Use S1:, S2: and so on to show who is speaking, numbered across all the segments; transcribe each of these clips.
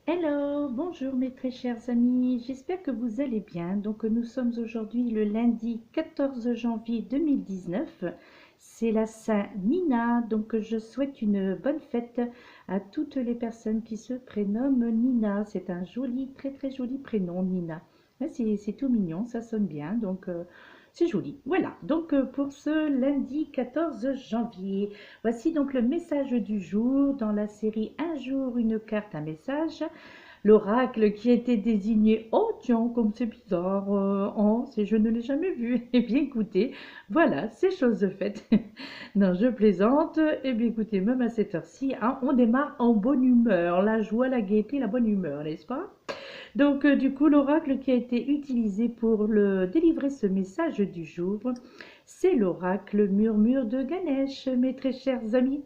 S1: Hello, bonjour mes très chers amis, j'espère que vous allez bien. Donc nous sommes aujourd'hui le lundi 14 janvier 2019, c'est la Saint Nina, donc je souhaite une bonne fête à toutes les personnes qui se prénomment Nina. C'est un joli, très très joli prénom Nina. Ouais, c'est tout mignon, ça sonne bien, donc c'est joli. Voilà, donc pour ce lundi 14 janvier. Voici donc le message du jour dans la série Un jour, une carte, un message. L'oracle qui était désigné, oh tiens, comme c'est bizarre, oh, je ne l'ai jamais vu. Eh bien écoutez, voilà, c'est chose faite. Non, je plaisante. Eh bien écoutez, même à cette heure-ci, hein, on démarre en bonne humeur, la joie, la gaieté, la bonne humeur, n'est-ce pas? Donc du coup, l'oracle qui a été utilisé pour délivrer ce message du jour, c'est l'oracle murmure de Ganesh, mes très chers amis.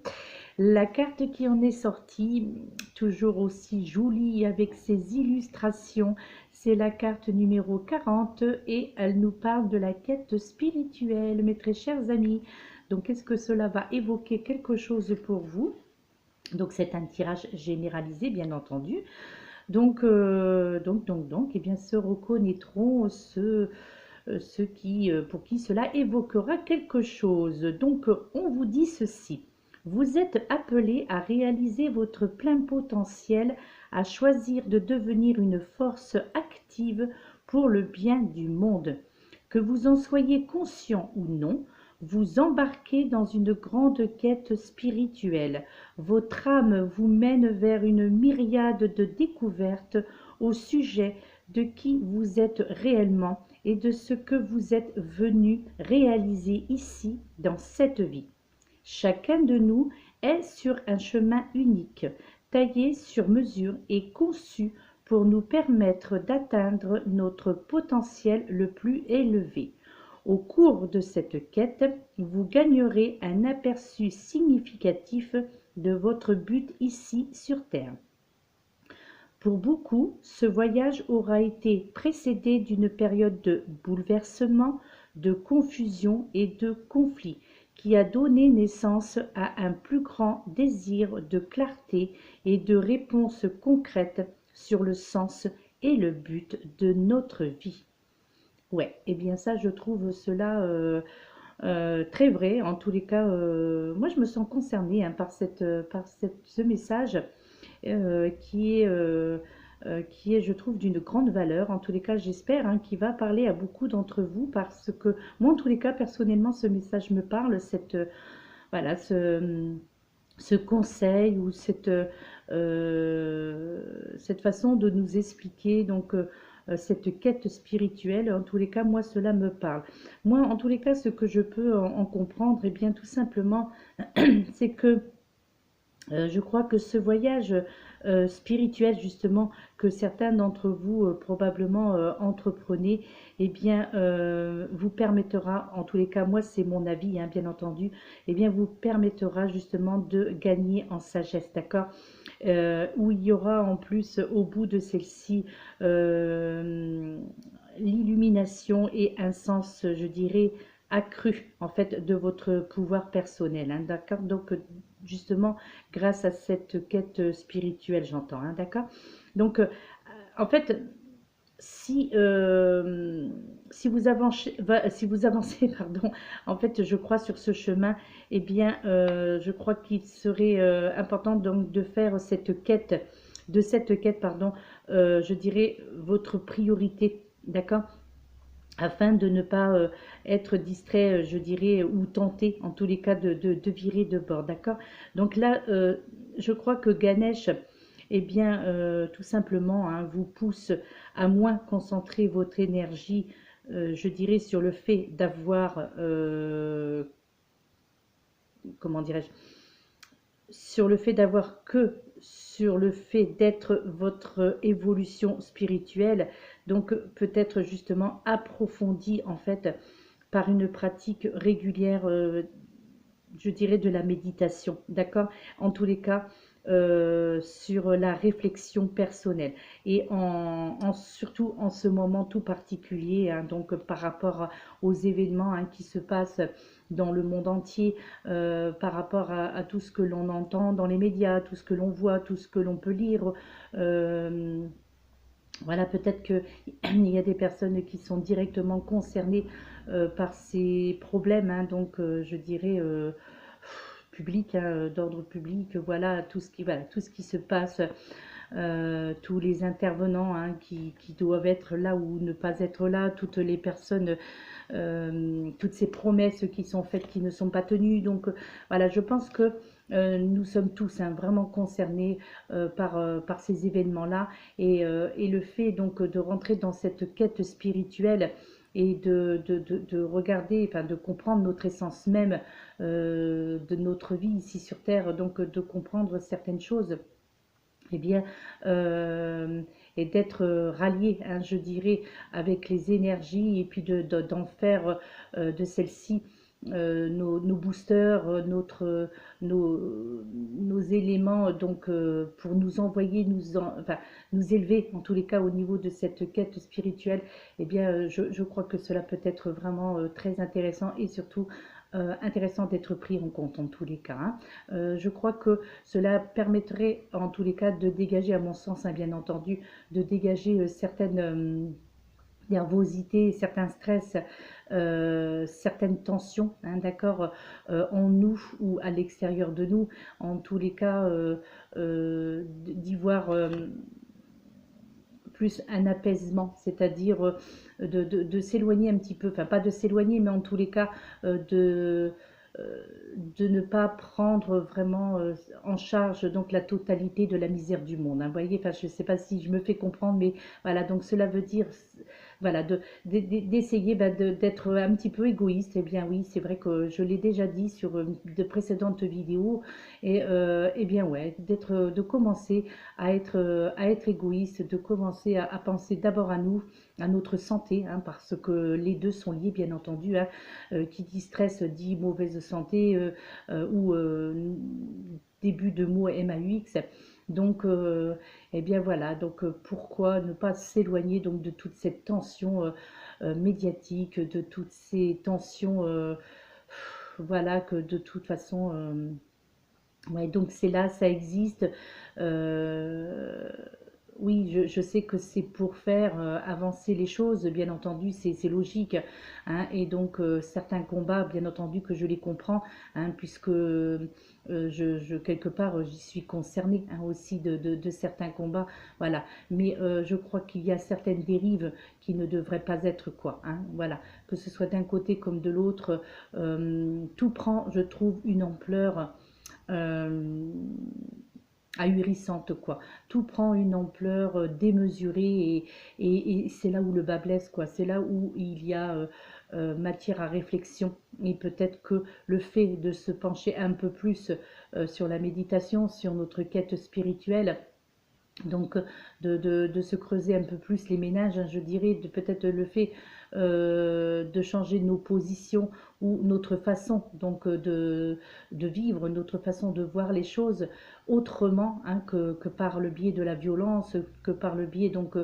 S1: La carte qui en est sortie, toujours aussi jolie avec ses illustrations, c'est la carte numéro 40 et elle nous parle de la quête spirituelle, mes très chers amis. Donc, est-ce que cela va évoquer quelque chose pour vous? Donc, c'est un tirage généralisé, bien entendu. Donc, eh bien, se reconnaîtront ceux pour qui cela évoquera quelque chose. Donc, on vous dit ceci. Vous êtes appelé à réaliser votre plein potentiel, à choisir de devenir une force active pour le bien du monde. Que vous en soyez conscient ou non, vous embarquez dans une grande quête spirituelle. Votre âme vous mène vers une myriade de découvertes au sujet de qui vous êtes réellement et de ce que vous êtes venu réaliser ici dans cette vie. Chacun de nous est sur un chemin unique, taillé sur mesure et conçu pour nous permettre d'atteindre notre potentiel le plus élevé. Au cours de cette quête, vous gagnerez un aperçu significatif de votre but ici sur Terre. Pour beaucoup, ce voyage aura été précédé d'une période de bouleversement, de confusion et de conflit qui a donné naissance à un plus grand désir de clarté et de réponses concrètes sur le sens et le but de notre vie. Ouais, et bien ça, je trouve cela très vrai. En tous les cas, moi, je me sens concernée hein, ce message qui est, je trouve, d'une grande valeur. En tous les cas, j'espère hein, qu'il va parler à beaucoup d'entre vous parce que moi, en tous les cas, personnellement, ce message me parle, voilà, ce conseil ou cette façon de nous expliquer donc cette quête spirituelle. En tous les cas, moi, cela me parle. Moi, en tous les cas, ce que je peux en comprendre, et bien tout simplement, c'est que je crois que ce voyage spirituel, justement, que certains d'entre vous probablement entreprenez, eh bien, vous permettra, en tous les cas, moi, c'est mon avis, hein, bien entendu, eh bien, vous permettra justement de gagner en sagesse, d'accord? Où il y aura en plus, au bout de celle-ci, euh, l'illumination et un sens, je dirais, accru, en fait, de votre pouvoir personnel, hein, d'accord? Donc, justement, grâce à cette quête spirituelle, j'entends, hein, d'accord? Donc, en fait, si, si vous avancez, pardon, en fait, je crois sur ce chemin, eh bien, je crois qu'il serait important donc de faire cette quête, pardon, je dirais votre priorité, d'accord? Afin de ne pas être distrait, je dirais, ou tenté, en tous les cas, de virer de bord, d'accord? Donc là, je crois que Ganesh, eh bien, tout simplement, hein, vous pousse à moins concentrer votre énergie, je dirais, sur le fait d'avoir, comment dirais-je, sur le fait d'avoir que sur le fait d'être votre évolution spirituelle, donc peut-être justement approfondie en fait par une pratique régulière, je dirais de la méditation, d'accord? En tous les cas, sur la réflexion personnelle et surtout en ce moment tout particulier, hein, donc par rapport aux événements hein, qui se passent dans le monde entier, par rapport à tout ce que l'on entend dans les médias, tout ce que l'on voit, tout ce que l'on peut lire. Voilà, peut-être qu'il y a des personnes qui sont directement concernées par ces problèmes, hein, donc je dirais public, hein, d'ordre public, voilà tout ce qui se passe, tous les intervenants hein, qui doivent être là ou ne pas être là, toutes les personnes, toutes ces promesses qui sont faites qui ne sont pas tenues. Donc voilà, je pense que nous sommes tous hein, vraiment concernés par ces événements-là et le fait donc de rentrer dans cette quête spirituelle et de regarder, enfin de comprendre notre essence même de notre vie ici sur Terre, donc de comprendre certaines choses, eh bien, et d'être rallié, hein, je dirais, avec les énergies et puis d'en faire de celles-ci nos boosters, nos éléments donc pour nous envoyer, enfin, nous élever en tous les cas au niveau de cette quête spirituelle, eh bien je crois que cela peut être vraiment très intéressant et surtout intéressant d'être pris en compte en tous les cas. Hein. Je crois que cela permettrait en tous les cas de dégager, à mon sens, hein, bien entendu, de dégager certaines nervosité, certains stress, certaines tensions, hein, d'accord, en nous ou à l'extérieur de nous, en tous les cas, d'y voir plus un apaisement, c'est-à-dire de s'éloigner un petit peu, enfin pas de s'éloigner, mais en tous les cas de ne pas prendre vraiment en charge donc la totalité de la misère du monde. Hein, vous voyez, enfin je ne sais pas si je me fais comprendre, mais voilà, donc cela veut dire voilà, d'essayer d'être un petit peu égoïste. Eh bien oui, c'est vrai que je l'ai déjà dit sur de précédentes vidéos. Et eh bien ouais, de commencer à être égoïste, de commencer à penser d'abord à nous, à notre santé, hein, parce que les deux sont liés, bien entendu. Hein. Qui dit stress dit mauvaise santé ou début de mot MAUX. Donc, eh bien voilà, donc pourquoi ne pas s'éloigner donc de toute cette tension médiatique, de toutes ces tensions, voilà, que de toute façon, ouais, donc c'est là, ça existe. Euh, oui, je sais que c'est pour faire avancer les choses, bien entendu, c'est logique. Hein, et donc, certains combats, bien entendu, que je les comprends, hein, puisque quelque part, j'y suis concernée hein, aussi de certains combats. Voilà. Mais je crois qu'il y a certaines dérives qui ne devraient pas être quoi. Hein, voilà. Que ce soit d'un côté comme de l'autre, tout prend, je trouve, une ampleur euh, ahurissante, quoi. Tout prend une ampleur démesurée et c'est là où le bas blesse, quoi. C'est là où il y a matière à réflexion. Et peut-être que le fait de se pencher un peu plus sur la méditation, sur notre quête spirituelle, donc de se creuser un peu plus les ménages, hein, je dirais, de peut-être le fait de changer nos positions ou notre façon donc de vivre, notre façon de voir les choses autrement hein, que par le biais de la violence, que par le biais donc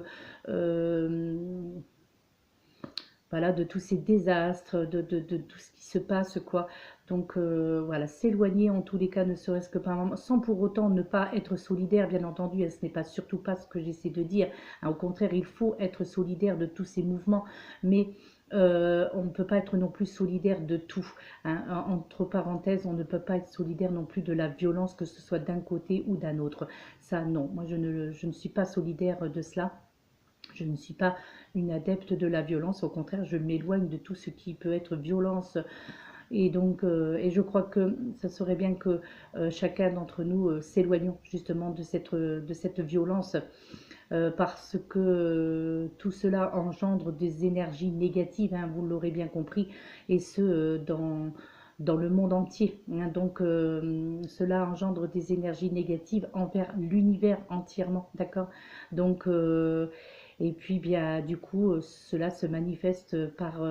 S1: voilà, de tous ces désastres, de tout ce qui se passe, quoi. Donc voilà, s'éloigner en tous les cas, ne serait-ce que par un moment, sans pour autant ne pas être solidaire, bien entendu, et ce n'est pas surtout pas ce que j'essaie de dire. Hein, au contraire, il faut être solidaire de tous ces mouvements, mais on ne peut pas être non plus solidaire de tout. Hein. Entre parenthèses, on ne peut pas être solidaire non plus de la violence, que ce soit d'un côté ou d'un autre. Ça, non, moi je ne suis pas solidaire de cela. Je ne suis pas une adepte de la violence, au contraire, je m'éloigne de tout ce qui peut être violence. Et donc, et je crois que ça serait bien que chacun d'entre nous s'éloignons justement de cette violence parce que tout cela engendre des énergies négatives, hein, vous l'aurez bien compris, et ce dans le monde entier. Hein. Donc, cela engendre des énergies négatives envers l'univers entièrement, d'accord. Donc, et puis bien, du coup, cela se manifeste par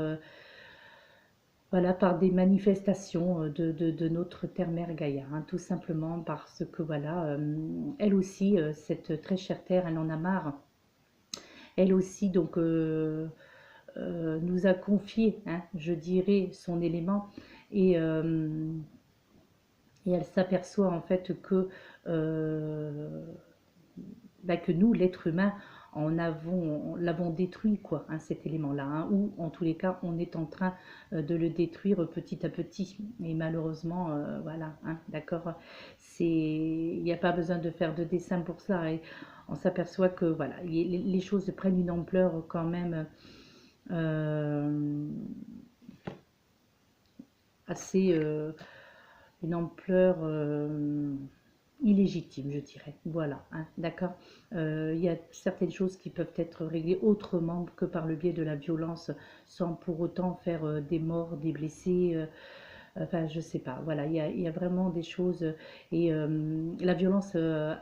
S1: voilà, par des manifestations de notre terre-mère Gaïa, hein, tout simplement parce que voilà, elle aussi, cette très chère terre, elle en a marre. Elle aussi, donc, nous a confié, hein, je dirais, son élément et, euh, et elle s'aperçoit en fait euh, bah, que nous, l'être humain, l'avons détruit, quoi, hein, cet élément-là, hein, ou en tous les cas, on est en train de le détruire petit à petit. Et malheureusement, voilà, hein, d'accord, il n'y a pas besoin de faire de dessin pour ça. Et on s'aperçoit que voilà, les choses prennent une ampleur quand même euh, assez, une ampleur illégitime, je dirais. Voilà, hein, d'accord. Il y a certaines choses qui peuvent être réglées autrement que par le biais de la violence, sans pour autant faire des morts, des blessés. Enfin, je sais pas. Voilà, il y a vraiment des choses. Et la violence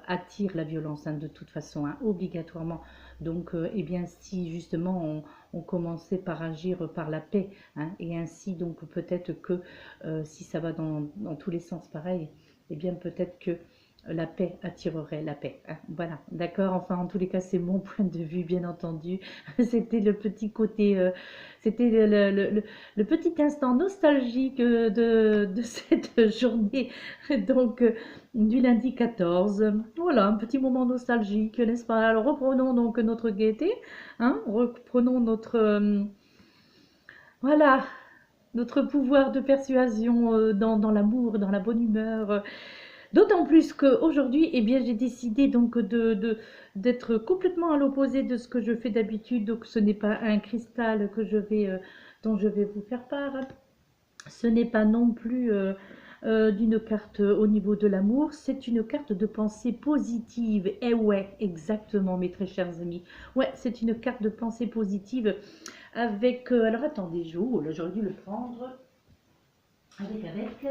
S1: attire la violence, hein, de toute façon, hein, obligatoirement. Donc, eh bien, si justement on commençait par agir par la paix, hein, et ainsi, donc peut-être que si ça va dans tous les sens pareil, eh bien peut-être que la paix attirerait la paix, hein. Voilà, d'accord. Enfin, en tous les cas, c'est mon point de vue, bien entendu. C'était le petit côté, c'était le petit instant nostalgique de cette journée, donc du lundi 14. Voilà, un petit moment nostalgique, n'est-ce pas? Alors reprenons donc notre gaieté, hein, reprenons notre, voilà, notre pouvoir de persuasion dans l'amour, dans la bonne humeur. D'autant plus qu'aujourd'hui, eh bien, j'ai décidé donc d'être complètement à l'opposé de ce que je fais d'habitude. Donc, ce n'est pas un cristal dont je vais vous faire part. Ce n'est pas non plus d'une carte au niveau de l'amour. C'est une carte de pensée positive. Et ouais, exactement, mes très chers amis. Ouais, c'est une carte de pensée positive avec... alors, attendez, j'aurais dû le prendre avec... avec.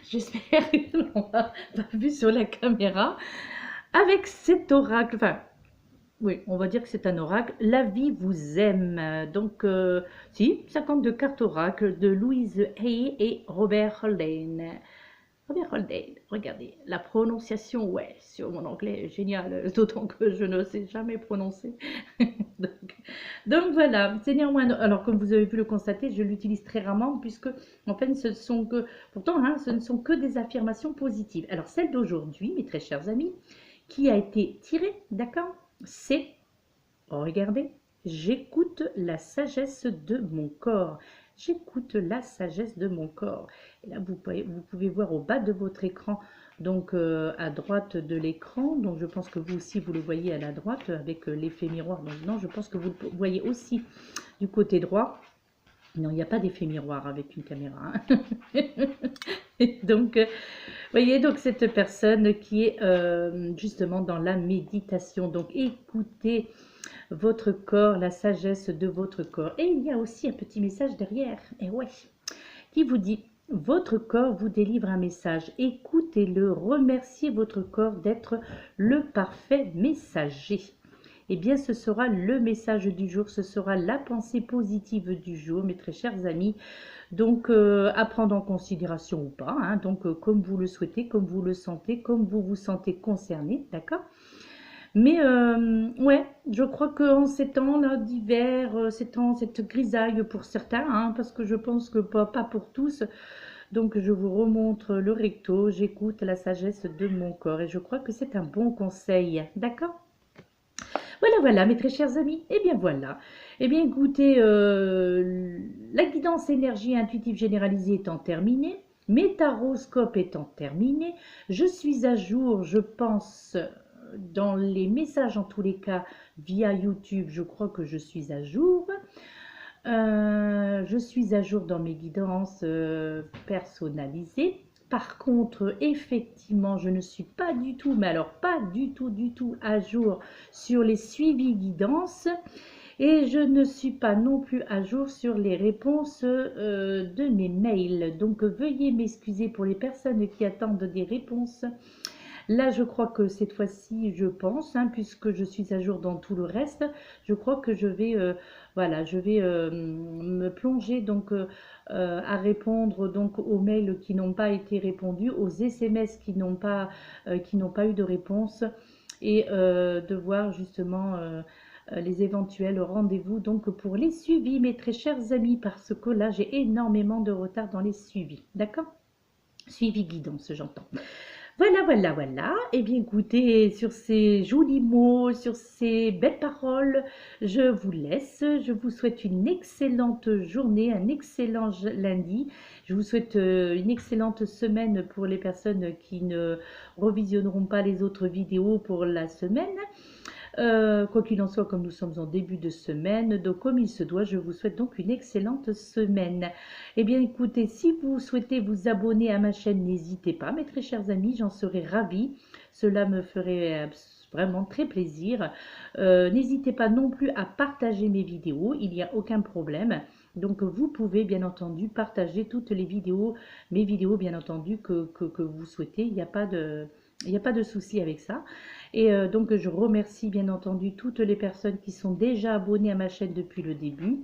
S1: J'espère qu'on l'a pas vu sur la caméra. Avec cet oracle, enfin, oui, on va dire que c'est un oracle. La vie vous aime. Donc, si, 52 cartes oracle de Louise Hay et Robert Haldane. Robert Haldane, regardez, la prononciation, ouais, sur mon anglais est génial, d'autant que je ne sais jamais prononcer. donc, donc voilà, c'est néanmoins, alors comme vous avez pu le constater, je l'utilise très rarement puisque en fait pourtant hein, ce ne sont que des affirmations positives. Alors celle d'aujourd'hui, mes très chers amis, qui a été tirée, d'accord, c'est, regardez, j'écoute la sagesse de mon corps. J'écoute la sagesse de mon corps. Et là, vous pouvez voir au bas de votre écran, donc à droite de l'écran, donc je pense que vous aussi vous le voyez à la droite avec l'effet miroir. Donc non, je pense que vous le voyez aussi du côté droit. Non, il n'y a pas d'effet miroir avec une caméra, hein. Donc, voyez, donc cette personne qui est justement dans la méditation. Donc, écoutez votre corps, la sagesse de votre corps. Et il y a aussi un petit message derrière, et ouais, qui vous dit, votre corps vous délivre un message. Écoutez-le, remerciez votre corps d'être le parfait messager. Eh bien, ce sera le message du jour, ce sera la pensée positive du jour, mes très chers amis. Donc, à prendre en considération ou pas, hein, donc comme vous le souhaitez, comme vous le sentez, comme vous vous sentez concerné, d'accord? Mais ouais, je crois qu'en ces temps-là d'hiver, cette grisaille pour certains, hein, parce que je pense que pas pour tous, donc je vous remontre le recto, j'écoute la sagesse de mon corps et je crois que c'est un bon conseil, d'accord? Voilà, voilà, mes très chers amis. Eh bien voilà. Eh bien écoutez, la guidance énergie intuitive généralisée étant terminée, mes taroscopes étant terminés, je suis à jour, je pense, dans les messages en tous les cas via YouTube, je crois que je suis à jour. Je suis à jour dans mes guidances personnalisées. Par contre, effectivement, je ne suis pas du tout, mais alors pas du tout à jour sur les suivis guidances et je ne suis pas non plus à jour sur les réponses de mes mails. Donc, veuillez m'excuser pour les personnes qui attendent des réponses. Là, je crois que cette fois-ci, je pense, hein, puisque je suis à jour dans tout le reste, je crois que je vais, voilà, je vais me plonger donc à répondre donc aux mails qui n'ont pas été répondus, aux SMS qui n'ont pas eu de réponse, et de voir justement les éventuels rendez-vous donc pour les suivis, mes très chers amis, parce que là, j'ai énormément de retard dans les suivis. D'accord? Suivi guidance, j'entends. Voilà, voilà, voilà. Eh bien, écoutez, sur ces jolis mots, sur ces belles paroles, je vous laisse. Je vous souhaite une excellente journée, un excellent lundi. Je vous souhaite une excellente semaine pour les personnes qui ne revisionneront pas les autres vidéos pour la semaine. Quoi qu'il en soit, comme nous sommes en début de semaine, donc comme il se doit, je vous souhaite donc une excellente semaine. Eh bien, écoutez, si vous souhaitez vous abonner à ma chaîne, n'hésitez pas, mes très chers amis, j'en serais ravie. Cela me ferait vraiment très plaisir. N'hésitez pas non plus à partager mes vidéos, il n'y a aucun problème. Donc, vous pouvez bien entendu partager toutes les vidéos, mes vidéos bien entendu que vous souhaitez. Il n'y a pas de souci avec ça. Et donc, je remercie bien entendu toutes les personnes qui sont déjà abonnées à ma chaîne depuis le début.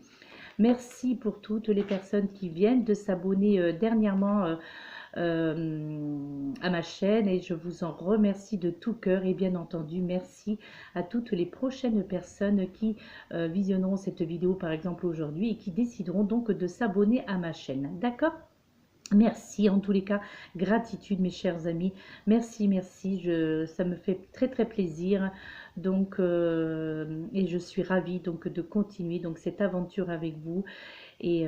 S1: Merci pour toutes les personnes qui viennent de s'abonner dernièrement à ma chaîne, et je vous en remercie de tout cœur. Et bien entendu, merci à toutes les prochaines personnes qui visionneront cette vidéo par exemple aujourd'hui et qui décideront donc de s'abonner à ma chaîne. D'accord ? Merci en tous les cas, gratitude mes chers amis, merci, merci, ça me fait très très plaisir, donc et je suis ravie donc de continuer donc cette aventure avec vous, et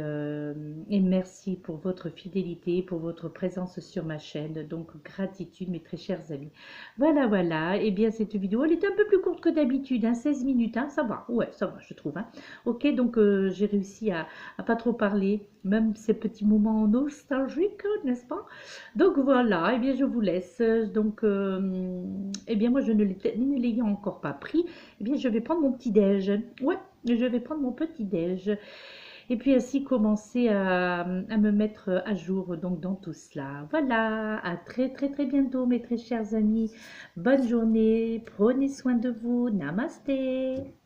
S1: merci pour votre fidélité, pour votre présence sur ma chaîne, donc gratitude mes très chers amis. Voilà, voilà, et bien cette vidéo elle est un peu plus courte que d'habitude, hein, 16 minutes, hein, ça va, ouais, ça va je trouve, hein. Ok, donc j'ai réussi à pas trop parler, même ces petits moments nostalgiques, n'est-ce pas? Donc voilà, et bien je vous laisse. Donc, eh bien moi je ne l'ayant encore pas pris, eh bien je vais prendre mon petit déj. Ouais, je vais prendre mon petit déj. Et puis ainsi commencer à me mettre à jour donc dans tout cela. Voilà, à très très très bientôt mes très chers amis. Bonne journée, prenez soin de vous. Namasté.